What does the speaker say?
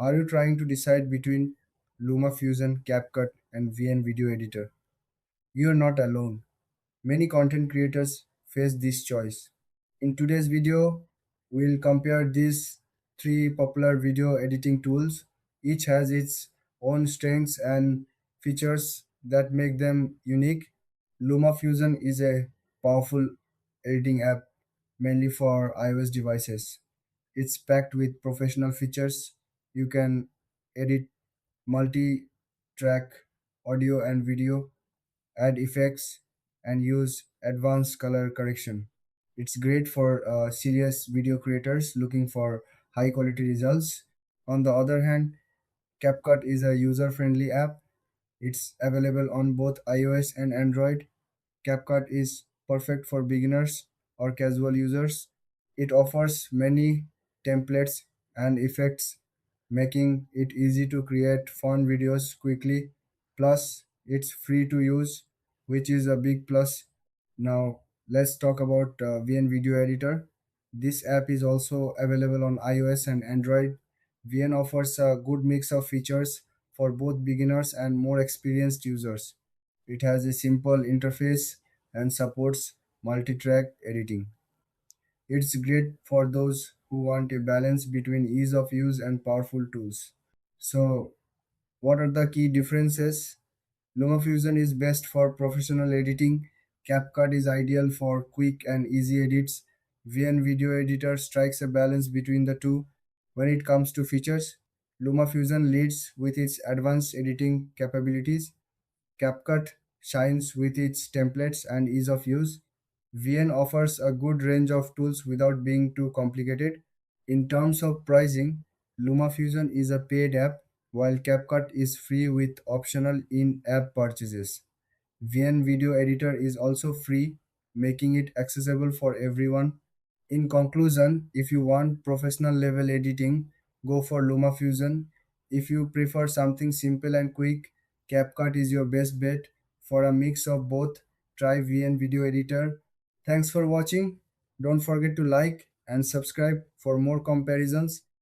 Are you trying to decide between LumaFusion, CapCut, and VN Video Editor? You are not alone. Many content creators face this choice. In today's video, we'll compare these three popular video editing tools. Each has its own strengths and features that make them unique. LumaFusion is a powerful editing app mainly for iOS devices. It's packed with professional features. You can edit multi track audio and video, add effects, and use advanced color correction. It's great for serious video creators looking for high quality results. On the other hand, CapCut is a user friendly app. It's available on both iOS and Android. CapCut is perfect for beginners or casual users. It offers many templates and effects, making it easy to create fun videos quickly. Plus, it's free to use, which is a big plus. Now, let's talk about VN Video Editor. This app is also available on iOS and Android. VN offers a good mix of features for both beginners and more experienced users. It has a simple interface and supports multi-track editing. It's great for those who want a balance between ease of use and powerful tools. So, what are the key differences? LumaFusion is best for professional editing. CapCut is ideal for quick and easy edits. VN Video Editor strikes a balance between the two. When it comes to features, LumaFusion leads with its advanced editing capabilities. CapCut shines with its templates and ease of use. VN offers a good range of tools without being too complicated. In terms of pricing, LumaFusion is a paid app, while CapCut is free with optional in app purchases. VN Video Editor is also free, making it accessible for everyone. In conclusion, if you want professional level editing, go for LumaFusion. If you prefer something simple and quick, CapCut is your best bet. For a mix of both, try VN Video Editor. Thanks for watching. Don't forget to like and subscribe for more comparisons.